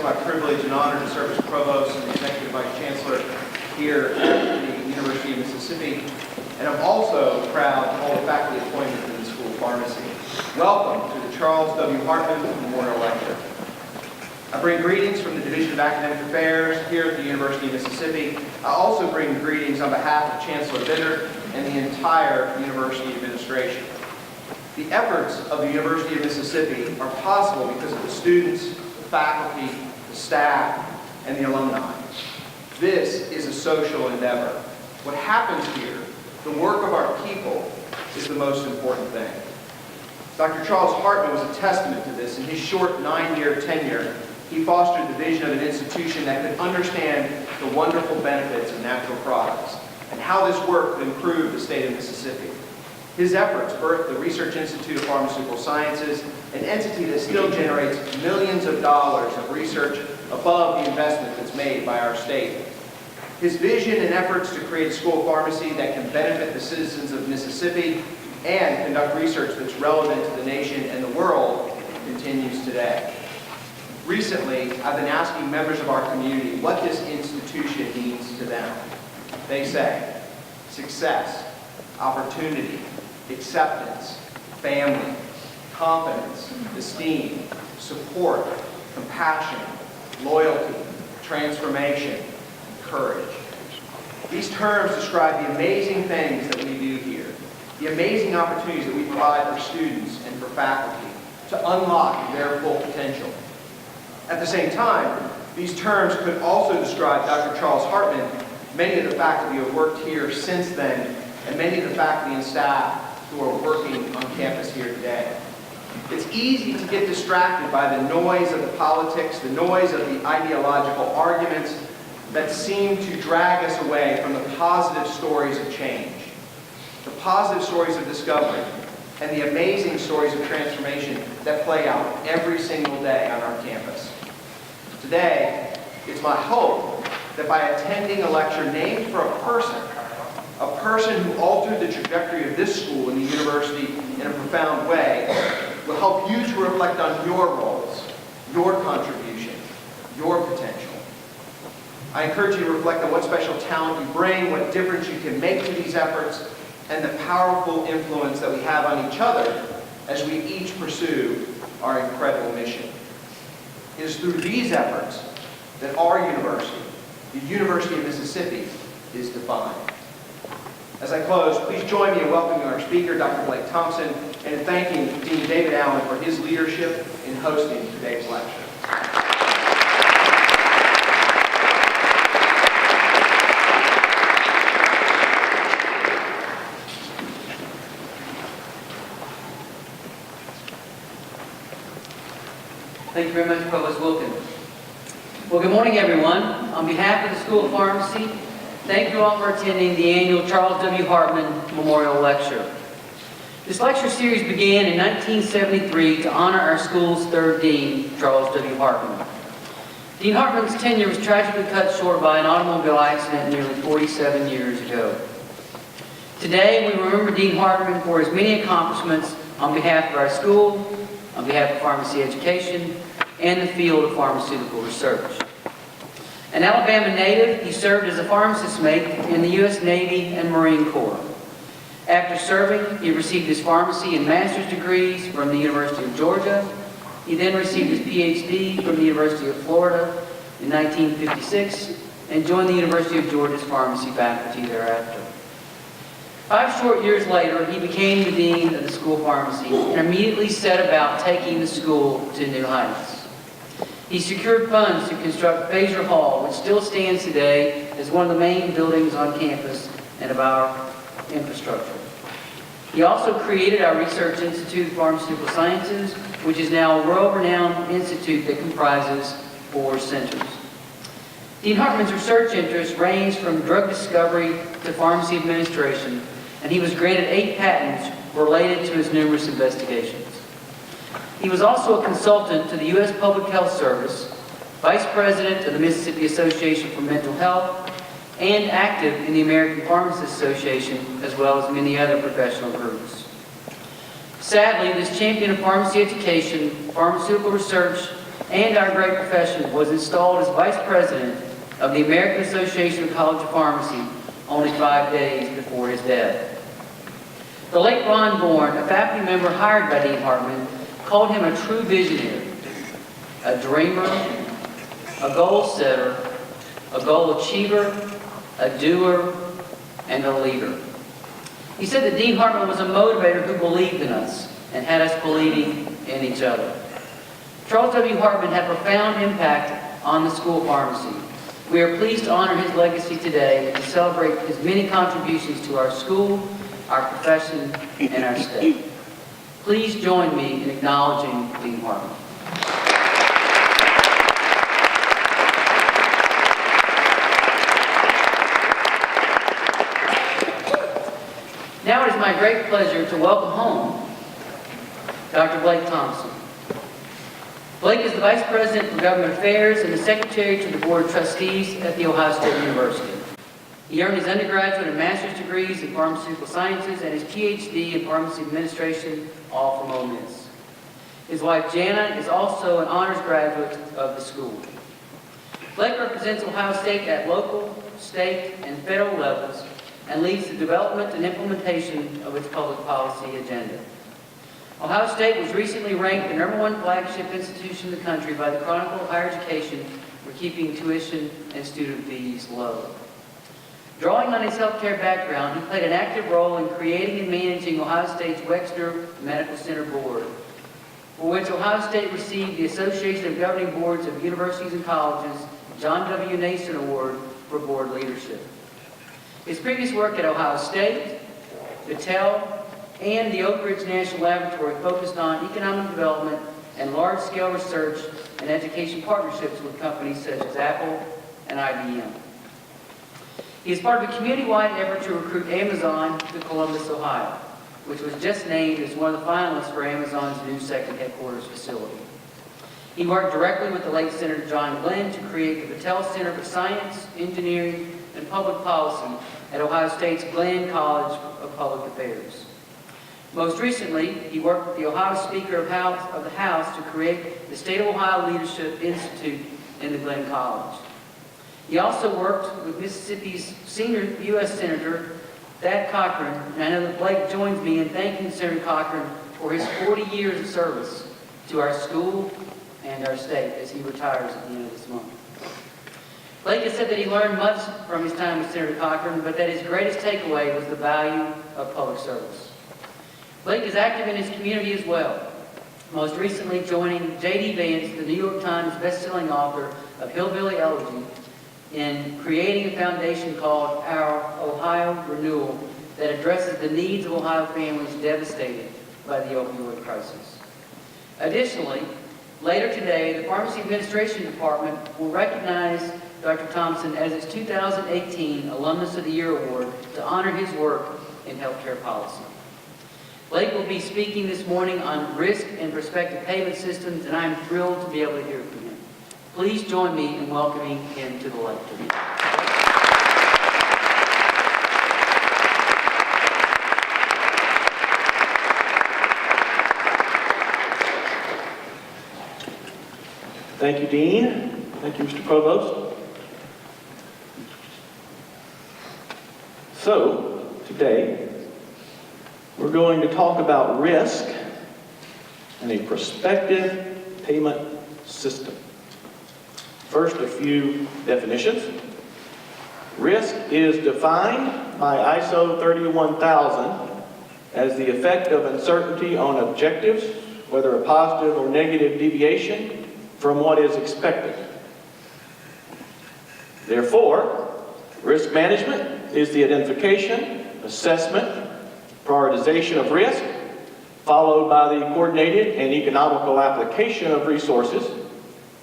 my privilege and honor to serve as Provost and Executive Vice Chancellor here at the University of Mississippi. And I'm also proud to hold a faculty appointment in the School of Pharmacy. Welcome to the Charles W. Hartman Memorial Lecture. I bring greetings from the Division of Academic Affairs here at the University of Mississippi. I also bring greetings on behalf of Chancellor Bitter and the entire university administration. The efforts of the University of Mississippi are possible because of the students, the faculty, the staff, and the alumni. This is a social endeavor. What happens here, the work of our people, is the most important thing. Dr. Charles Hartman was a testament to this. In his short 9-year tenure, he fostered the vision of an institution that could understand the wonderful benefits of natural products and how this work could improve the state of Mississippi. His efforts birthed the Research Institute of Pharmaceutical Sciences, an entity that still generates millions of dollars of research above the investment that's made by our state. His vision and efforts to create a school of pharmacy that can benefit the citizens of Mississippi and conduct research that's relevant to the nation and the world continues today. Recently, I've been asking members of our community what this institution means to them. They say, success, opportunity, acceptance, family, confidence, esteem, support, compassion, loyalty, transformation, courage. These terms describe the amazing things that we do here, the amazing opportunities that we provide for students and for faculty to unlock their full potential. At the same time, these terms could also describe Dr. Charles Hartman, many of the faculty who have worked here since then, and many of the faculty and staff who are working on campus here today. It's easy to get distracted by the noise of the politics, the noise of the ideological arguments that seem to drag us away from the positive stories of change, the positive stories of discovery, and the amazing stories of transformation that play out every single day on our campus. Today, it's my hope that by attending a lecture named for a person who altered the trajectory of this school and the university in a profound way, will help you to reflect on your roles, your contribution, your potential. I encourage you to reflect on what special talent you bring, what difference you can make to these efforts, and the powerful influence that we have on each other as we each pursue our incredible mission. It is through these efforts that our university, the University of Mississippi, is defined. As I close, please join me in welcoming our speaker, Dr. Blake Thompson, and in thanking Dean David Allen for his leadership in hosting today's lecture. Thank you very much, Provost Wilkin. Well, good morning, everyone. On behalf of the School of Pharmacy, thank you all for attending the annual Charles W. Hartman Memorial Lecture. This lecture series began in 1973 to honor our school's third dean, Charles W. Hartman. Dean Hartman's tenure was tragically cut short by an automobile accident nearly 47 years ago. Today, we remember Dean Hartman for his many accomplishments on behalf of our school, on behalf of pharmacy education, and the field of pharmaceutical research. An Alabama native, he served as a pharmacist mate in the U.S. Navy and Marine Corps. After serving, he received his pharmacy and master's degrees from the University of Georgia. He then received his PhD from the University of Florida in 1956 and joined the University of Georgia's pharmacy faculty thereafter. 5 short years later, he became the dean of the School of Pharmacy and immediately set about taking the school to new heights. He secured funds to construct Fraser Hall, which still stands today as one of the main buildings on campus and of our infrastructure. He also created our Research Institute of Pharmaceutical Sciences, which is now a world-renowned institute that comprises 4 centers. Dean Hartman's research interests range from drug discovery to pharmacy administration, and he was granted 8 patents related to his numerous investigations. He was also a consultant to the U.S. Public Health Service, Vice President of the Mississippi Association for Mental Health, and active in the American Pharmacists Association, as well as many other professional groups. Sadly, this champion of pharmacy education, pharmaceutical research, and our great profession, was installed as Vice President of the American Association of College of Pharmacy only 5 days before his death. The late Ron Bourne, a faculty member hired by Dean Hartman, called him a true visionary, a dreamer, a goal setter, a goal achiever, a doer, and a leader. He said that Dean Hartman was a motivator who believed in us and had us believing in each other. Charles W. Hartman had profound impact on the School of Pharmacy. We are pleased to honor his legacy today and to celebrate his many contributions to our school, our profession, and our state. Please join me in acknowledging Dean Hartman. Now it is my great pleasure to welcome home Dr. Blake Thompson. Blake is the Vice President for Government Affairs and the Secretary to the Board of Trustees at The Ohio State University. He earned his undergraduate and master's degrees in pharmaceutical sciences and his PhD in pharmacy administration, all from Ole Miss. His wife, Jana, is also an honors graduate of the school. Blake represents Ohio State at local, state, and federal levels and leads the development and implementation of its public policy agenda. Ohio State was recently ranked the #1 flagship institution in the country by the Chronicle of Higher Education for keeping tuition and student fees low. Drawing on his healthcare background, he played an active role in creating and managing Ohio State's Wexner Medical Center Board, for which Ohio State received the Association of Governing Boards of Universities and Colleges John W. Nason Award for board leadership. His previous work at Ohio State, Battelle, and the Oak Ridge National Laboratory focused on economic development and large-scale research and education partnerships with companies such as Apple and IBM. He is part of a community-wide effort to recruit Amazon to Columbus, Ohio, which was just named as one of the finalists for Amazon's new second headquarters facility. He worked directly with the late Senator John Glenn to create the Battelle Center for Science, Engineering, and Public Policy at Ohio State's Glenn College of Public Affairs. Most recently, he worked with the Ohio Speaker of the House to create the State of Ohio Leadership Institute in the Glenn College. He also worked with Mississippi's senior U.S. Senator, Thad Cochran, and I know that Blake joins me in thanking Senator Cochran for his 40 years of service to our school and our state as he retires at the end of this month. Blake has said that he learned much from his time with Senator Cochran, but that his greatest takeaway was the value of public service. Blake is active in his community as well, most recently joining J.D. Vance, the New York Times best-selling author of Hillbilly Elegy, in creating a foundation called Our Ohio Renewal that addresses the needs of Ohio families devastated by the opioid crisis. Additionally, later today, the Pharmacy Administration Department will recognize Dr. Thompson as its 2018 Alumnus of the Year Award to honor his work in healthcare policy. Blake will be speaking this morning on risk and prospective payment systems, and I am thrilled to be able to hear from him. Please join me in welcoming him to the lectern. Thank you, Dean. Thank you, Mr. Provost. So, today, we're going to talk about risk and a prospective payment system. First, a few definitions. Risk is defined by ISO 31000 as the effect of uncertainty on objectives, whether a positive or negative deviation from what is expected. Therefore, risk management is the identification, assessment, prioritization of risk, followed by the coordinated and economical application of resources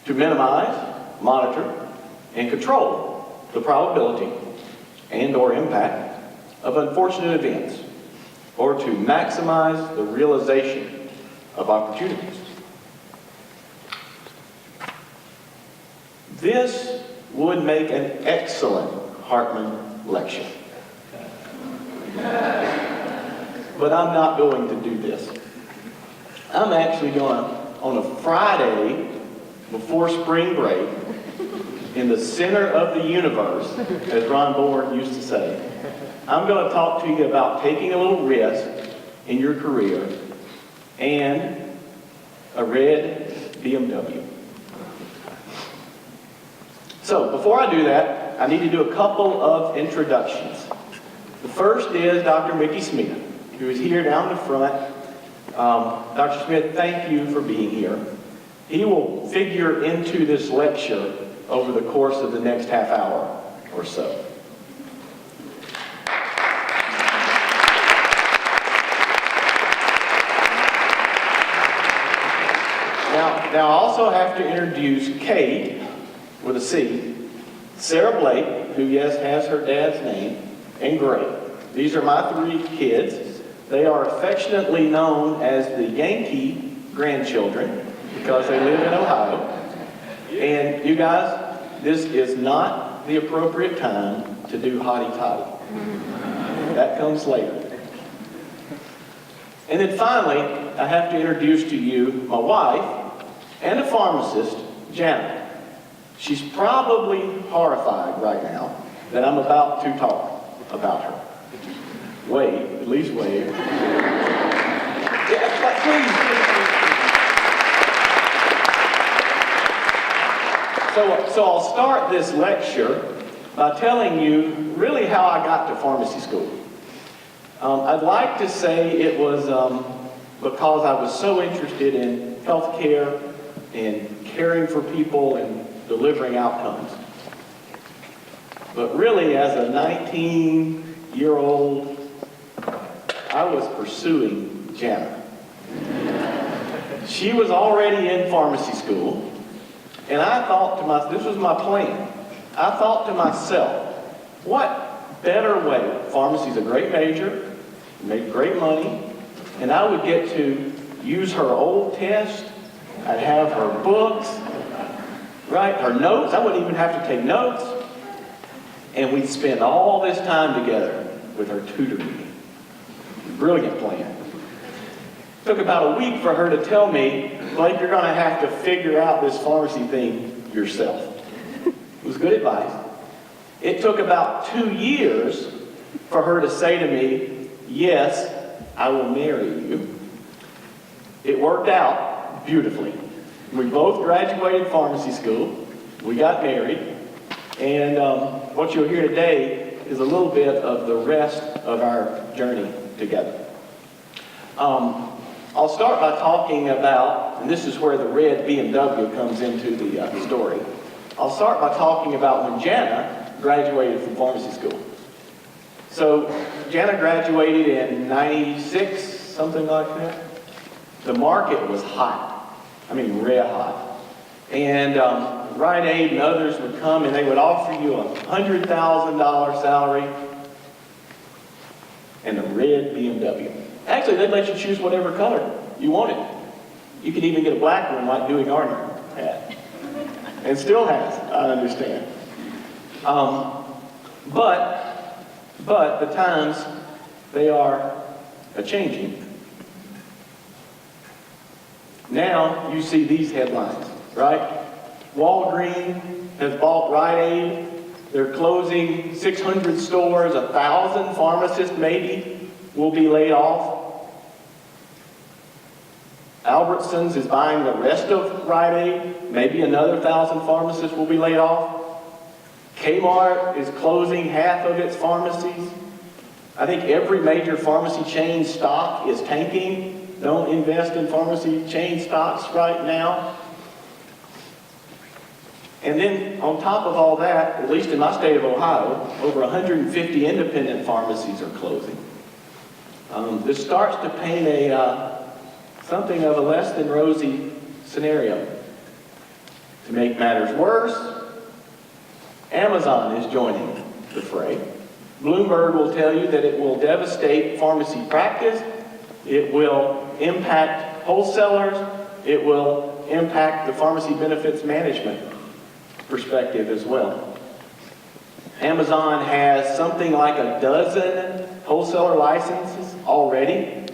to minimize, monitor, and control the probability and/or impact of unfortunate events, or to maximize the realization of opportunities. This would make an excellent Hartman lecture. But I'm not going to do this. I'm actually going to, on a Friday, before spring break, in the center of the universe, as Ron Bourne used to say. I'm going to talk to you about taking a little risk in your career and a red BMW. So, before I do that, I need to do a couple of introductions. The first is Dr. Mickey Smith, who is here down the front. Dr. Smith, thank you for being here. He will figure into this lecture over the course of the next half hour or so. Now I also have to introduce Kate, with a C, Sarah Blake, who, yes, has her dad's name, and Gray. These are my three kids. They are affectionately known as the Yankee grandchildren because they live in Ohio. And you guys, this is not the appropriate time to do hotty-toddy. That comes later. And then finally, I have to introduce to you my wife and a pharmacist, Janet. She's probably horrified right now that I'm about to talk about her. Wave, at least wave. Yeah, but please. So I'll start this lecture by telling you really how I got to pharmacy school. I'd like to say it was because I was so interested in healthcare and caring for people and delivering outcomes. But really, as a 19-year-old, I was pursuing Jana. She was already in pharmacy school, and I thought to myself, this was my plan. I thought to myself, what better way? Pharmacy's a great major, made great money, and I would get to use her old test. I'd have her books, right? Her notes. I wouldn't even have to take notes. And we'd spend all this time together with her tutoring. Brilliant plan. Took about a week for her to tell me, Blake, you're going to have to figure out this pharmacy thing yourself. It was good advice. It took about 2 years for her to say to me, yes, I will marry you. It worked out beautifully. We both graduated pharmacy school. We got married. And what you'll hear today is a little bit of the rest of our journey together. I'll start by talking about, and this is where the red BMW comes into the story. I'll start by talking about when Jana graduated from pharmacy school. So Jana graduated in 96, something like that. The market was hot. I mean, red hot. And Rite Aid and others would come and they would offer you a $100,000 salary and a red BMW. Actually, they'd let you choose whatever color you wanted. You could even get a black one like Dewey Gardner had. And still has, I understand. But the times, they are a-changing. Now you see these headlines, right? Walgreens has bought Rite Aid. They're closing 600 stores. 1,000 pharmacists maybe will be laid off. Albertsons is buying the rest of Rite Aid. Maybe another 1,000 pharmacists will be laid off. Kmart is closing half of its pharmacies. I think every major pharmacy chain stock is tanking. Don't invest in pharmacy chain stocks right now. And then on top of all that, at least in my state of Ohio, over 150 independent pharmacies are closing. This starts to paint something of a less than rosy scenario. To make matters worse, Amazon is joining the fray. Bloomberg will tell you that it will devastate pharmacy practice. It will impact wholesalers. It will impact the pharmacy benefits management perspective as well. Amazon has something like a dozen wholesaler licenses already,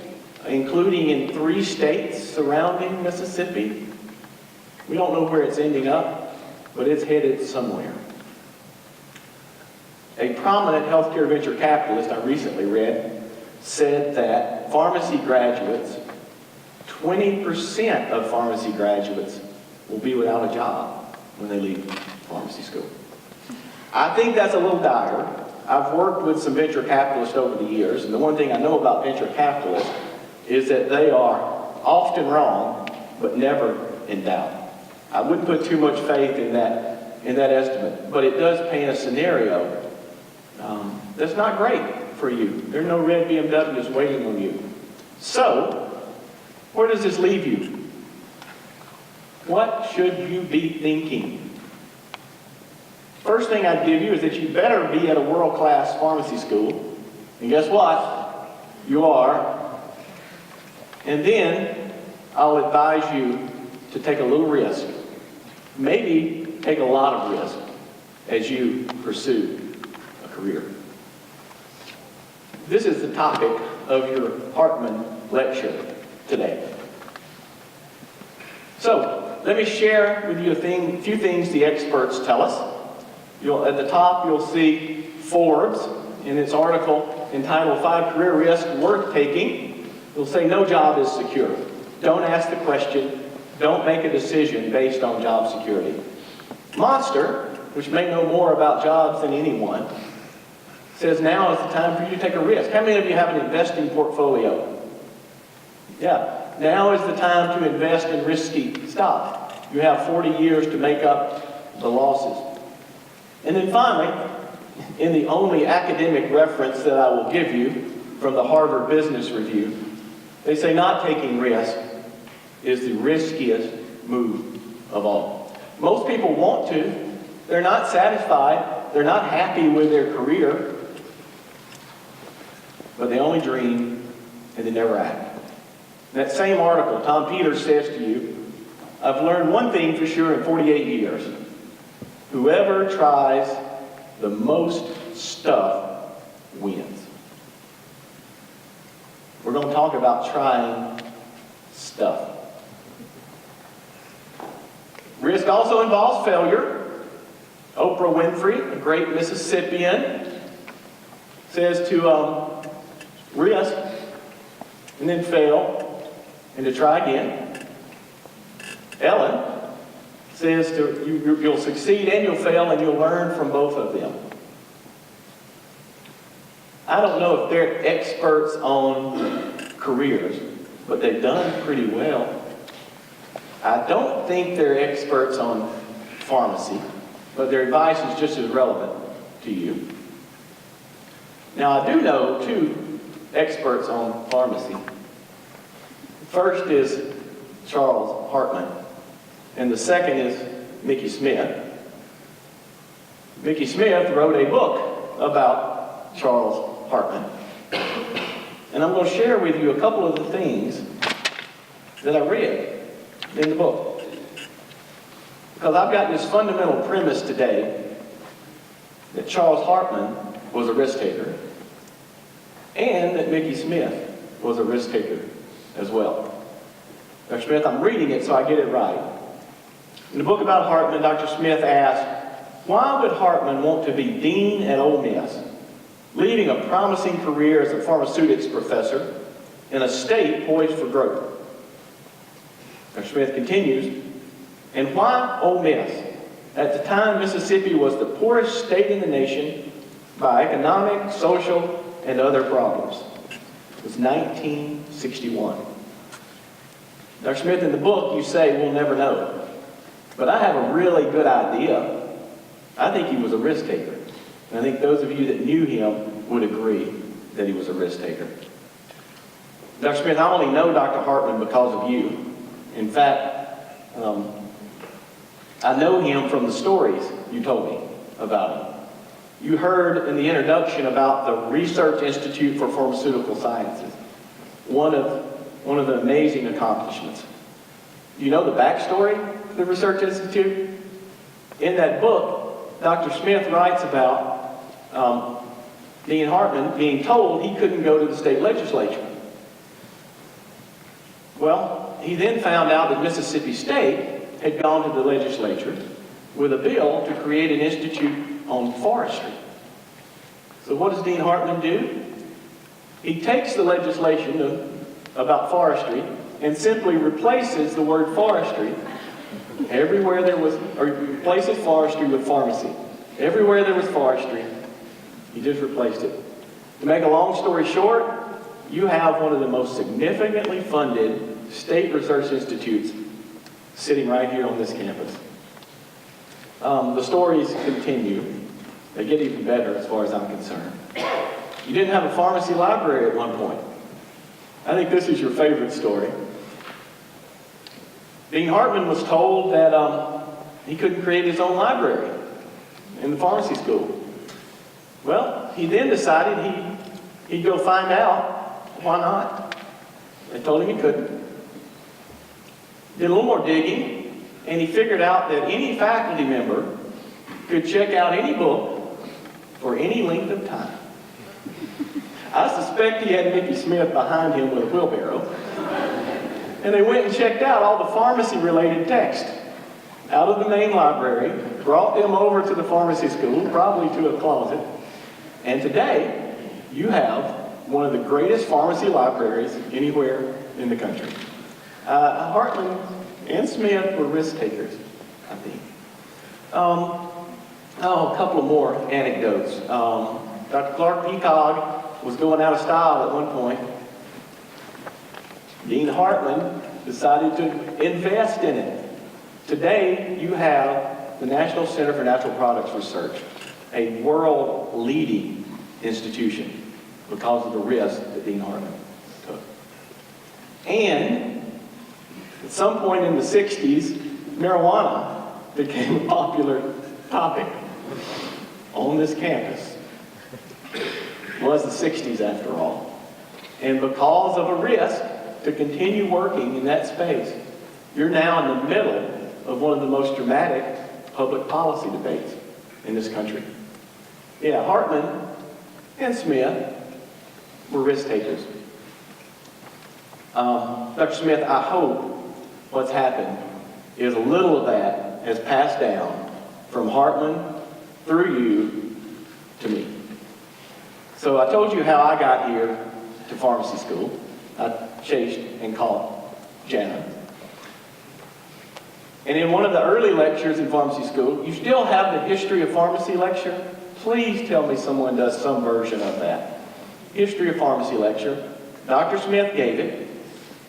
including in 3 states surrounding Mississippi. We don't know where it's ending up, but it's headed somewhere. A prominent healthcare venture capitalist I recently read said that pharmacy graduates, 20% of pharmacy graduates will be without a job when they leave pharmacy school. I think that's a little dire. I've worked with some venture capitalists over the years, and the one thing I know about venture capitalists is that they are often wrong, but never in doubt. I wouldn't put too much faith in that estimate, but it does paint a scenario that's not great for you. There are no red BMWs waiting on you. So, where does this leave you? What should you be thinking? First thing I'd give you is that you better be at a world-class pharmacy school. And guess what? You are. And then I'll advise you to take a little risk. Maybe take a lot of risk as you pursue a career. This is the topic of your Hartman lecture today. So, let me share with you a few things the experts tell us. At the top, you'll see Forbes in its article entitled 5 Career Risks Worth Taking. It'll say no job is secure. Don't ask the question. Don't make a decision based on job security. Monster, which may know more about jobs than anyone, says now is the time for you to take a risk. How many of you have an investing portfolio? Yeah, now is the time to invest in risky stock. You have 40 years to make up the losses. And then finally, in the only academic reference that I will give you from the Harvard Business Review, they say not taking risk is the riskiest move of all. Most people want to. They're not satisfied. They're not happy with their career. But they only dream and they never act. In that same article, Tom Peters says to you, I've learned one thing for sure in 48 years. Whoever tries the most stuff wins. We're going to talk about trying stuff. Risk also involves failure. Oprah Winfrey, a great Mississippian, says to risk and then fail and to try again. Ellen says you'll succeed and you'll fail and you'll learn from both of them. I don't know if they're experts on careers, but they've done pretty well. I don't think they're experts on pharmacy, but their advice is just as relevant to you. Now, I do know 2 experts on pharmacy. First is Charles Hartman, and the second is Mickey Smith. Mickey Smith wrote a book about Charles Hartman. And I'm going to share with you a couple of the things that I read in the book. Because I've got this fundamental premise today that Charles Hartman was a risk taker and that Mickey Smith was a risk taker as well. Dr. Smith, I'm reading it so I get it right. In the book about Hartman, Dr. Smith asked, why would Hartman want to be dean at Ole Miss, leading a promising career as a pharmaceutics professor in a state poised for growth? Dr. Smith continues, and why Ole Miss? At the time, Mississippi was the poorest state in the nation by economic, social, and other problems. It was 1961. Dr. Smith, in the book, you say we'll never know. But I have a really good idea. I think he was a risk taker. And I think those of you that knew him would agree that he was a risk taker. Dr. Smith, I only know Dr. Hartman because of you. In fact, I know him from the stories you told me about him. You heard in the introduction about the Research Institute for Pharmaceutical Sciences, one of the amazing accomplishments. Do you know the backstory of the Research Institute? In that book, Dr. Smith writes about Dean Hartman being told he couldn't go to the state legislature. Well, he then found out that Mississippi State had gone to the legislature with a bill to create an institute on forestry. So what does Dean Hartman do? He takes the legislation about forestry and simply replaces the word forestry everywhere there was, or replaces forestry with pharmacy. Everywhere there was forestry, he just replaced it. To make a long story short, you have one of the most significantly funded state research institutes sitting right here on this campus. The stories continue. They get even better as far as I'm concerned. You didn't have a pharmacy library at one point. I think this is your favorite story. Dean Hartman was told that he couldn't create his own library in the pharmacy school. Well, he then decided he'd go find out why not. They told him he couldn't. Did a little more digging, and he figured out that any faculty member could check out any book for any length of time. I suspect he had Mickey Smith behind him with a wheelbarrow. And they went and checked out all the pharmacy-related text out of the main library, brought them over to the pharmacy school, probably to a closet. And today, you have one of the greatest pharmacy libraries anywhere in the country. Hartman and Smith were risk takers, I think. A couple of more anecdotes. Dr. Clark Peacock was going out of style at one point. Dean Hartman decided to invest in it. Today, you have the National Center for Natural Products Research, a world-leading institution because of the risk that Dean Hartman took. And at some point in the 60s, marijuana became a popular topic on this campus. It was the 60s after all. And because of a risk to continue working in that space, you're now in the middle of one of the most dramatic public policy debates in this country. Yeah, Hartman and Smith were risk takers. Dr. Smith, I hope what's happened is a little of that has passed down from Hartman through you to me. So I told you how I got here to pharmacy school. I chased and caught Jana. And in one of the early lectures in pharmacy school, you still have the history of pharmacy lecture. Please tell me someone does some version of that. History of pharmacy lecture. Dr. Smith gave it.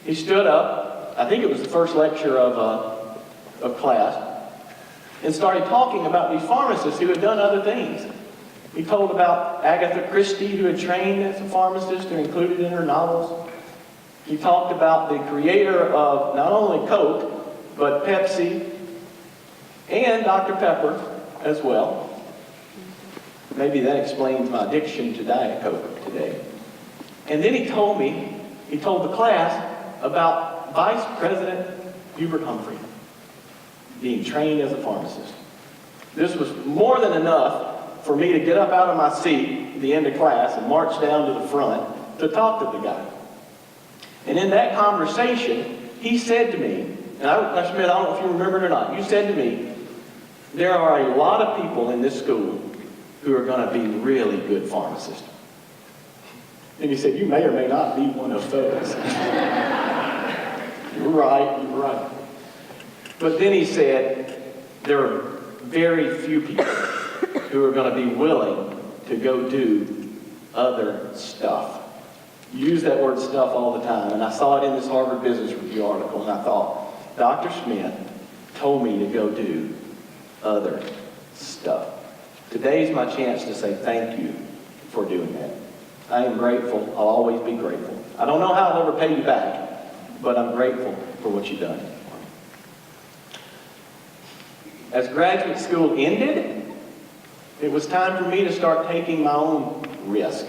He stood up, I think it was the first lecture of class, and started talking about these pharmacists who had done other things. He told about Agatha Christie, who had trained as a pharmacist and included in her novels. He talked about the creator of not only Coke, but Pepsi, and Dr. Pepper as well. Maybe that explains my addiction to Diet Coke today. And then he told the class about Vice President Hubert Humphrey being trained as a pharmacist. This was more than enough for me to get up out of my seat at the end of class and march down to the front to talk to the guy. And in that conversation, he said to me, and Dr. Smith, I don't know if you remember it or not, you said to me, there are a lot of people in this school who are going to be really good pharmacists. And he said, you may or may not be one of those. You're right. But then he said, there are very few people who are going to be willing to go do other stuff. You use that word stuff all the time, and I saw it in this Harvard Business Review article, and I thought, Dr. Smith told me to go do other stuff. Today's my chance to say thank you for doing that. I am grateful. I'll always be grateful. I don't know how I'll ever pay you back, but I'm grateful for what you've done. As graduate school ended, it was time for me to start taking my own risk.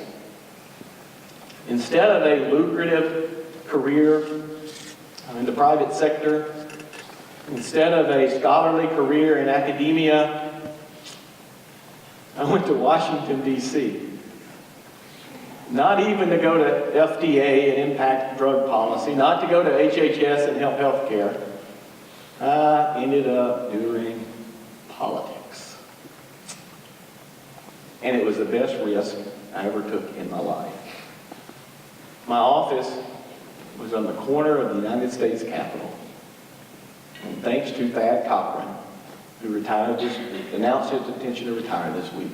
Instead of a lucrative career in the private sector, instead of a scholarly career in academia, I went to Washington, D.C. Not even to go to FDA and impact drug policy, not to go to HHS and help healthcare, I ended up doing politics. And it was the best risk I ever took in my life. My office was on the corner of the United States Capitol. And thanks to Thad Cochran, who announced his intention to retire this week,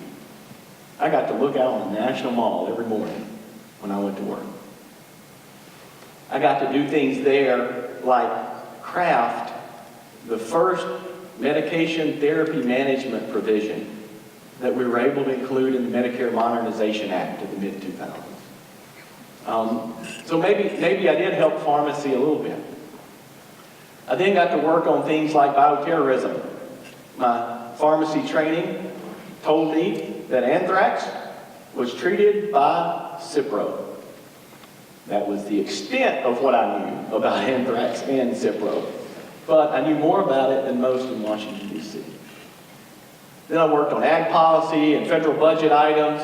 I got to look out on the National Mall every morning when I went to work. I got to do things there like craft the first medication therapy management provision that we were able to include in the Medicare Modernization Act of the mid-2000s. So maybe I did help pharmacy a little bit. I then got to work on things like bioterrorism. My pharmacy training told me that anthrax was treated by Cipro. That was the extent of what I knew about anthrax and Cipro. But I knew more about it than most in Washington, D.C. Then I worked on ag policy and federal budget items,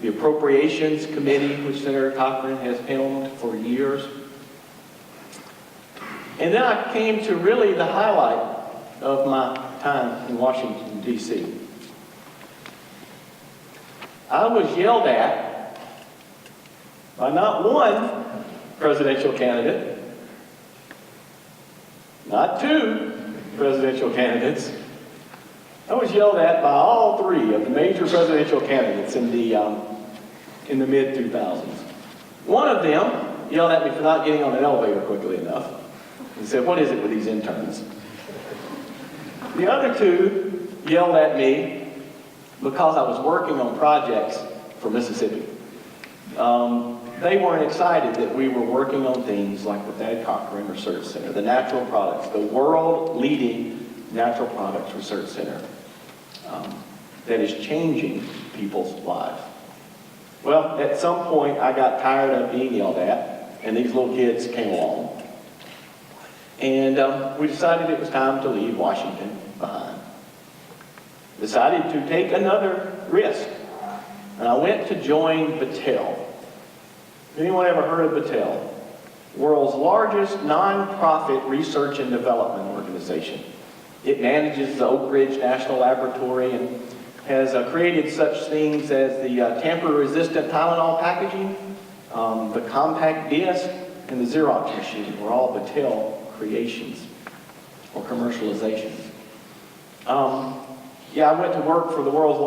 the Appropriations Committee, which Senator Cochran has helmed for years. And then I came to really the highlight of my time in Washington, D.C. I was yelled at by not one presidential candidate, not two presidential candidates. I was yelled at by all three of the major presidential candidates in the mid-2000s. One of them yelled at me for not getting on an elevator quickly enough and said, "What is it with these interns?" The other two yelled at me because I was working on projects for Mississippi. They weren't excited that we were working on things like the Thad Cochran Research Center, the natural products, the world-leading natural products research center that is changing people's lives. Well, at some point, I got tired of being yelled at, and these little kids came along. And we decided it was time to leave Washington behind. Decided to take another risk. And I went to join Battelle. Anyone ever heard of Battelle? World's largest nonprofit research and development organization. It manages the Oak Ridge National Laboratory and has created such things as the tamper-resistant Tylenol packaging, the compact disc, and the Xerox machine were all Battelle creations or commercializations. I went to work for the world's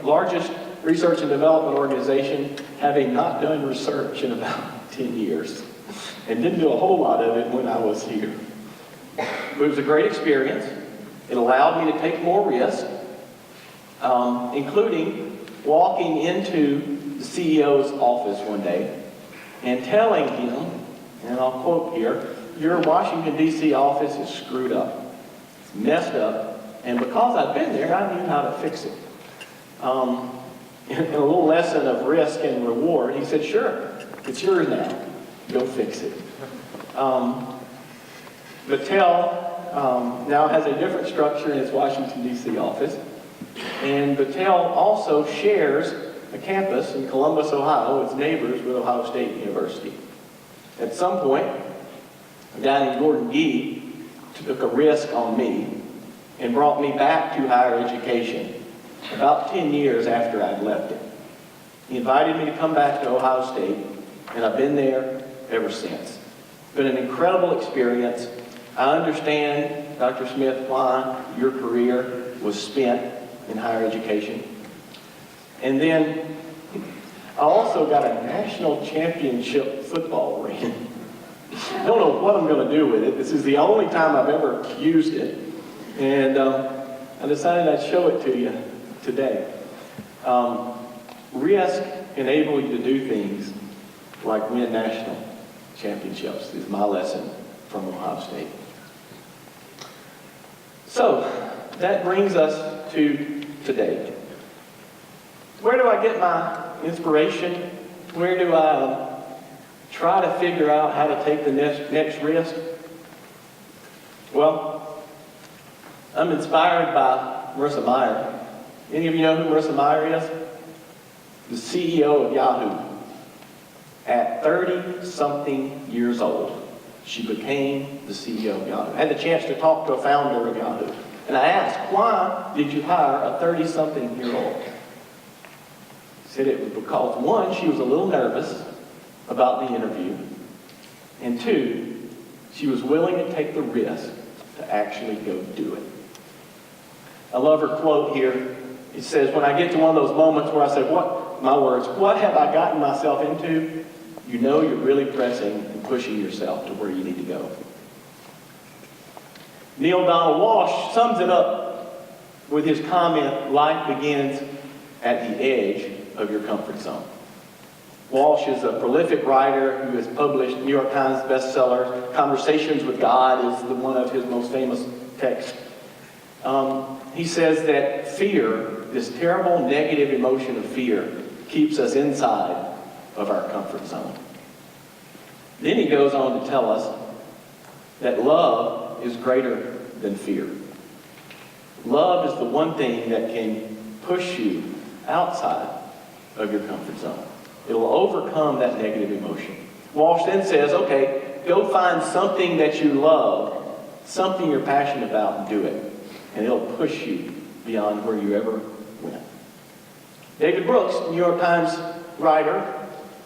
largest research and development organization, having not done research in about 10 years, and didn't do a whole lot of it when I was here. But it was a great experience. It allowed me to take more risks, including walking into the CEO's office one day and telling him, and I'll quote here, "Your Washington, D.C. office is screwed up. It's messed up, and because I've been there, I knew how to fix it." In a little lesson of risk and reward, he said, "Sure, it's yours now. Go fix it." Battelle now has a different structure in its Washington, D.C. office. And Battelle also shares a campus in Columbus, Ohio, its neighbors with Ohio State University. At some point, a guy named Gordon Gee took a risk on me and brought me back to higher education about 10 years after I'd left it. He invited me to come back to Ohio State, and I've been there ever since. It's been an incredible experience. I understand, Dr. Smith, why your career was spent in higher education. And then I also got a national championship football ring. I don't know what I'm going to do with it. This is the only time I've ever used it. And I decided I'd show it to you today. Risk enables you to do things like win national championships is my lesson from Ohio State. So that brings us to today. Where do I get my inspiration? Where do I try to figure out how to take the next risk? Well, I'm inspired by Marissa Mayer. Any of you know who Marissa Mayer is? The CEO of Yahoo. At 30-something years old, she became the CEO of Yahoo. I had the chance to talk to a founder of Yahoo. And I asked, why did you hire a 30-something-year-old? He said it was because, one, she was a little nervous about the interview. And two, she was willing to take the risk to actually go do it. I love her quote here. It says, when I get to one of those moments where I say, what have I gotten myself into? You know you're really pressing and pushing yourself to where you need to go. Neil Donald Walsh sums it up with his comment, life begins at the edge of your comfort zone. Walsh is a prolific writer who has published New York Times bestsellers. Conversations with God is one of his most famous texts. He says that fear, this terrible negative emotion of fear, keeps us inside of our comfort zone. Then he goes on to tell us that love is greater than fear. Love is the one thing that can push you outside of your comfort zone. It'll overcome that negative emotion. Walsh then says, okay, go find something that you love, something you're passionate about, and do it. And it'll push you beyond where you ever went. David Brooks, New York Times writer,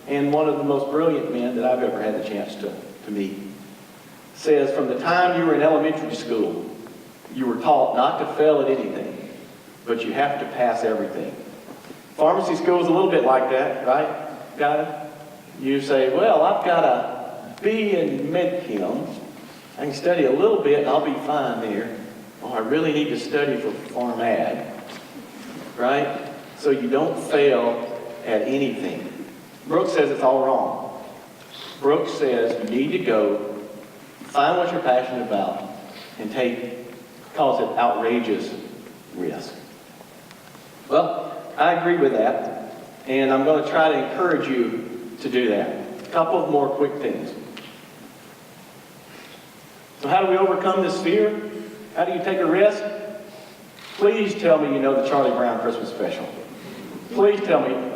and one of the most brilliant men that I've ever had the chance to meet, says from the time you were in elementary school, you were taught not to fail at anything, but you have to pass everything. Pharmacy school is a little bit like that, right? Got it? You say, well, I've got a B in med-chem. I can study a little bit and I'll be fine there. Oh, I really need to study for pharm ag, right? So you don't fail at anything. Brooks says it's all wrong. Brooks says you need to go find what you're passionate about and calls it outrageous risk. Well, I agree with that, and I'm going to try to encourage you to do that. A couple of more quick things. So how do we overcome this fear? How do you take a risk? Please tell me you know the Charlie Brown Christmas special. Please tell me,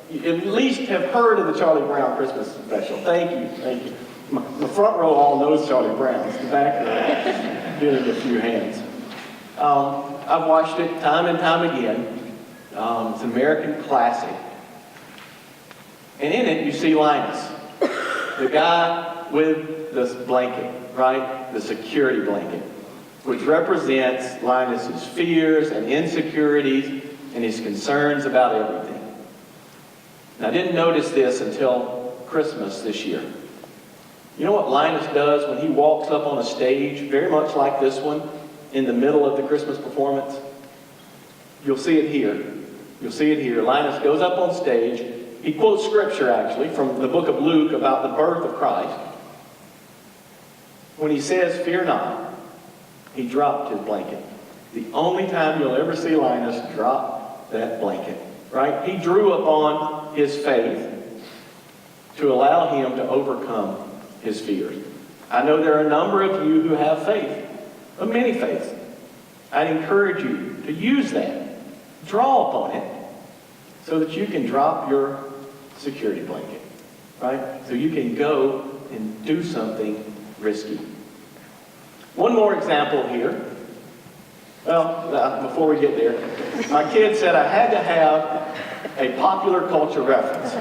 you at least have heard of the Charlie Brown Christmas special. Thank you, thank you. The front row all knows Charlie Brown. It's the back row getting a few hands. I've watched it time and time again. It's an American classic. And in it, you see Linus, the guy with this blanket, right? The security blanket, which represents Linus's fears and insecurities and his concerns about everything. And I didn't notice this until Christmas this year. You know what Linus does when he walks up on a stage, very much like this one, in the middle of the Christmas performance? You'll see it here. You'll see it here. Linus goes up on stage. He quotes scripture, actually, from the book of Luke about the birth of Christ. When he says, "Fear not," he dropped his blanket. The only time you'll ever see Linus drop that blanket, right? He drew upon his faith to allow him to overcome his fears. I know there are a number of you who have faith, of many faiths. I'd encourage you to use that. Draw upon it so that you can drop your security blanket, right? So you can go and do something risky. One more example here. Well, before we get there, my kid said I had to have a popular culture reference.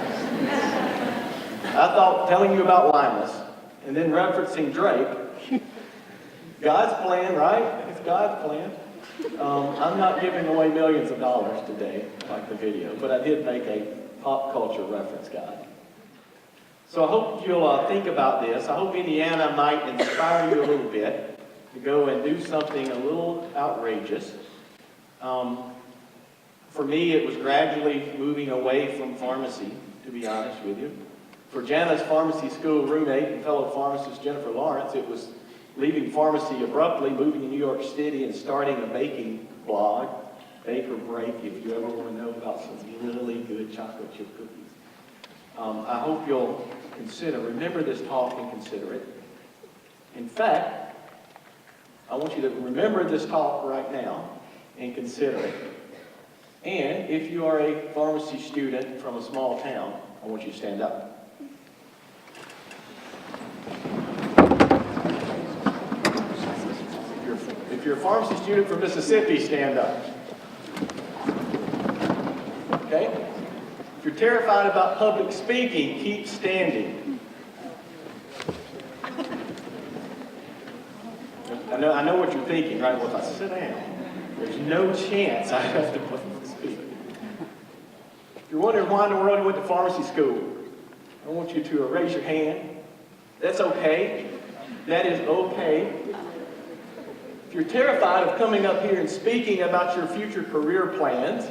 I thought telling you about Linus and then referencing Drake, God's plan, right? It's God's plan. I'm not giving away millions of dollars today, like the video, but I did make a pop culture reference guide. So I hope you'll think about this. I hope Indiana might inspire you a little bit to go and do something a little outrageous. For me, it was gradually moving away from pharmacy, to be honest with you. For Jana's pharmacy school roommate and fellow pharmacist Jennifer Lawrence, it was leaving pharmacy abruptly, moving to New York City, and starting a baking blog, Bake or Break, if you ever want to know about some really good chocolate chip cookies. I hope you'll remember this talk and consider it. In fact, I want you to remember this talk right now and consider it. And if you are a pharmacy student from a small town, I want you to stand up. you're a pharmacy student from Mississippi, stand up. Okay? If you're terrified about public speaking, keep standing. I know what you're thinking, right? Well, if I sit down, there's no chance I have to public speak. If you're wondering why in the world you went to pharmacy school, I want you to raise your hand. That's okay. That is okay. If you're terrified of coming up here and speaking about your future career plans,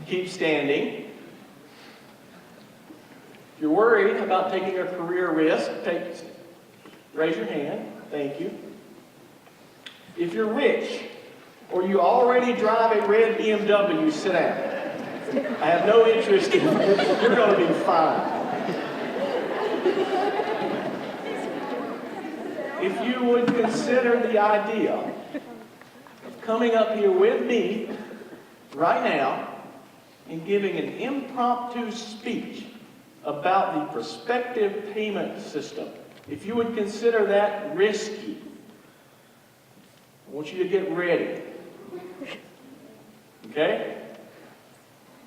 keep standing. If you're worried about taking a career risk, raise your hand. Thank you. If you're rich or you already drive a red BMW, sit down. I have no interest in it. You're going to be fine. If you would consider the idea of coming up here with me right now and giving an impromptu speech about the prospective payment system, if you would consider that risky, I want you to get ready. Okay?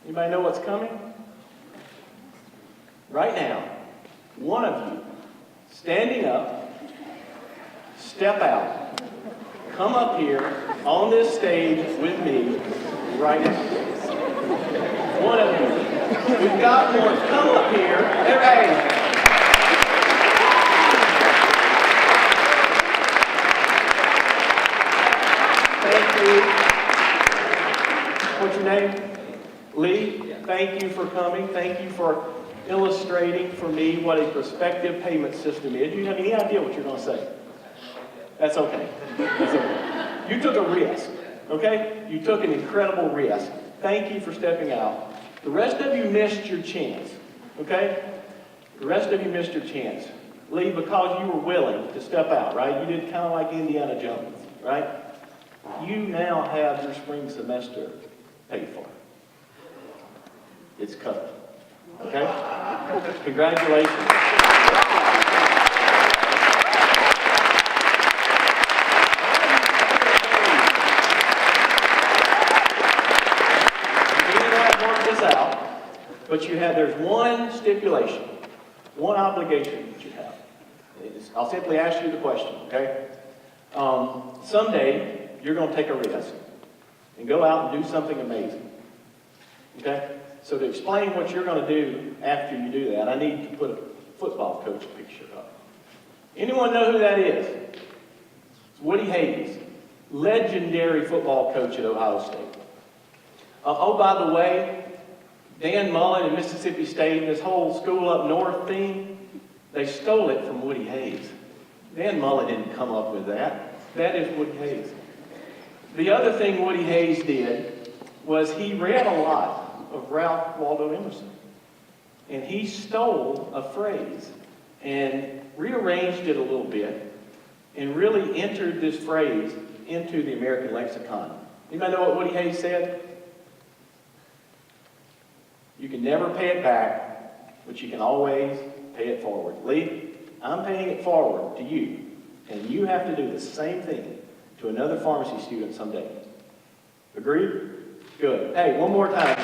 Anybody know what's coming? Right now, one of you, standing up, step out, come up here on this stage with me right now. One of you. We've got more. Come up here. Hey. Thank you. What's your name? Lee. Thank you for coming. Thank you for illustrating for me what a prospective payment system is. Do you have any idea what you're going to say? That's okay. That's okay. You took a risk, okay? You took an incredible risk. Thank you for stepping out. The rest of you missed your chance, okay? The rest of you missed your chance. Lee, because you were willing to step out, right? You did kind of like Indiana Jones, right? You now have your spring semester paid for. It's covered, okay? Congratulations. But there's one stipulation, one obligation that you have. I'll simply ask you the question, okay? Someday, you're going to take a risk and go out and do something amazing, okay? So to explain what you're going to do after you do that, I need to put a football coach picture up. Anyone know who that is? It's Woody Hayes, legendary football coach at Ohio State. Oh, by the way, Dan Mullen and Mississippi State, this whole school up north theme, they stole it from Woody Hayes. Dan Mullen didn't come up with that. That is Woody Hayes. The other thing Woody Hayes did was he read a lot of Ralph Waldo Emerson. And he stole a phrase and rearranged it a little bit and really entered this phrase into the American lexicon. Anybody know what Woody Hayes said? You can never pay it back, but you can always pay it forward. Lee, I'm paying it forward to you, and you have to do the same thing to another pharmacy student someday. Agreed? Good. Hey, one more time.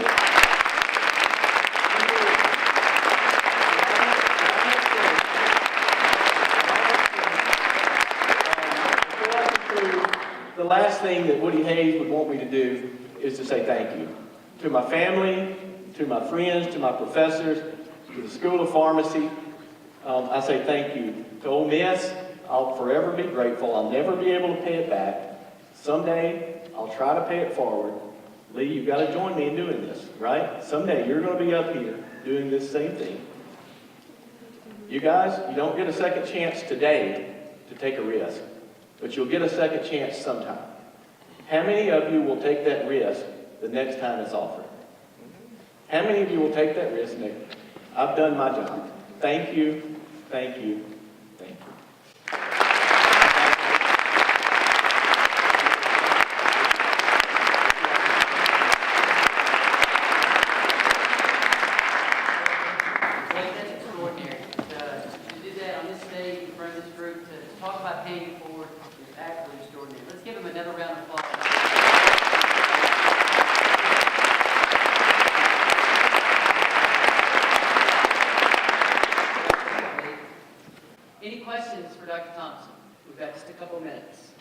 The last thing that Woody Hayes would want me to do is to say thank you to my family, to my friends, to my professors, to the School of Pharmacy. I say thank you. To Ole Miss, I'll forever be grateful. I'll never be able to pay it back. Someday, I'll try to pay it forward. Lee, you've got to join me in doing this, right? Someday, you're going to be up here doing this same thing. You guys, you don't get a second chance today to take a risk, but you'll get a second chance sometime. How many of you will take that risk the next time it's offered? How many of you will take that risk? I've done my job. Thank you, thank you, thank you. Blake, that's extraordinary. To do that on this stage in front of this group, to talk about paying it forward, actually extraordinary. Let's give him another round of applause. Any questions for Dr. Thompson? We've got just a couple minutes.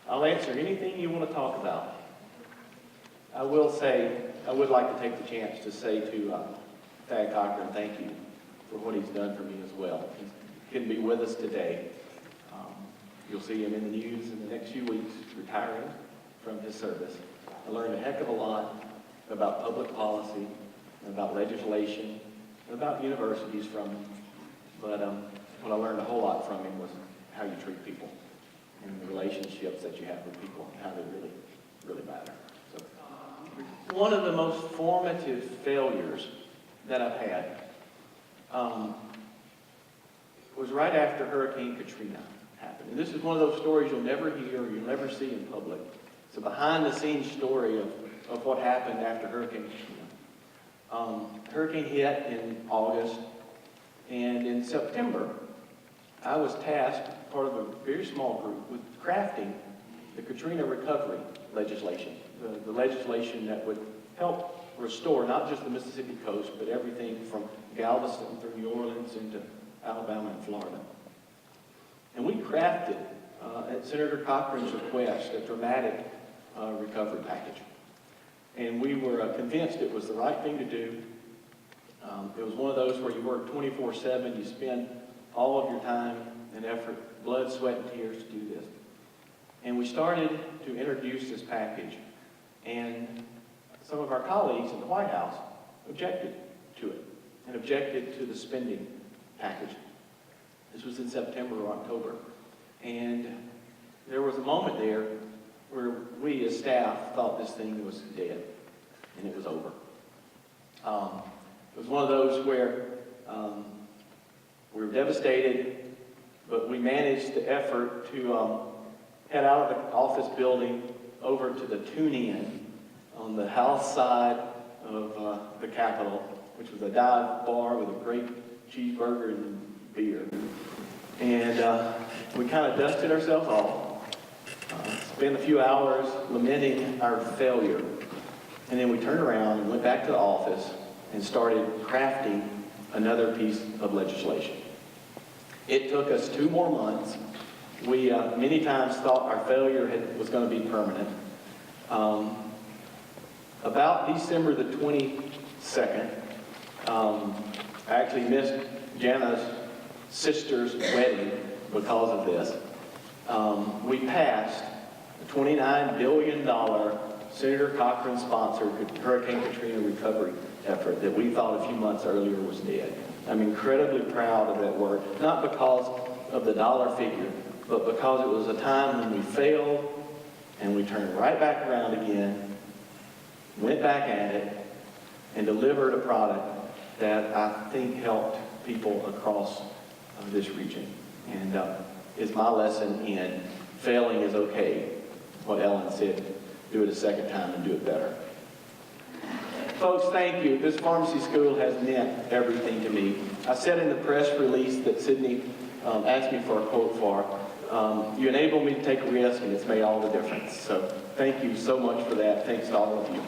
I'll answer anything you want to talk about. I will say, I would like to take the chance to say to Thad Cochran, thank you for what he's done for me as well. He couldn't be with us today. You'll see him in the news in the next few weeks, retiring from his service. I learned a heck of a lot about public policy, about legislation, and about universities from him. But what I learned a whole lot from him was how you treat people and the relationships that you have with people and how they really, really matter. So, one of the most formative failures that I've had was right after Hurricane Katrina happened. And this is one of those stories you'll never hear or you'll never see in public. It's a behind-the-scenes story of what happened after Hurricane Katrina. Hurricane hit in August, and in September, I was tasked, part of a very small group, with crafting the Katrina recovery legislation, the legislation that would help restore not just the Mississippi coast, but everything from Galveston through New Orleans into Alabama and Florida. And we crafted, at Senator Cochran's request, a dramatic recovery package. And we were convinced it was the right thing to do. It was one of those where you work 24/7, you spend all of your time and effort, blood, sweat, and tears to do this. And we started to introduce this package, and some of our colleagues in the White House objected to it, and objected to the spending package. This was in September or October. And there was a moment there where we as staff thought this thing was dead, and it was over. It was one of those where we were devastated, but we managed the effort to head out of the office building over to the Tune-In on the House side of the Capitol, which was a dive bar with a great cheeseburger and beer. And we kind of dusted ourselves off, spent a few hours lamenting our failure, and then we turned around and went back to the office and started crafting another piece of legislation. It took us 2 more months. We many times thought our failure was going to be permanent. About December the 22nd, I actually missed Jana's sister's wedding because of this. We passed a $29 billion Senator Cochran-sponsored Hurricane Katrina recovery effort that we thought a few months earlier was dead. I'm incredibly proud of that work, not because of the dollar figure, but because it was a time when we failed and we turned right back around again, went back at it, and delivered a product that I think helped people across this region. And it's my lesson in failing is okay. What Ellen said, do it a second time and do it better. Folks, thank you. This pharmacy school has meant everything to me. I said in the press release that Sydney asked me for a quote for, you enabled me to take a risk, and it's made all the difference. So thank you so much for that. Thanks to all of you.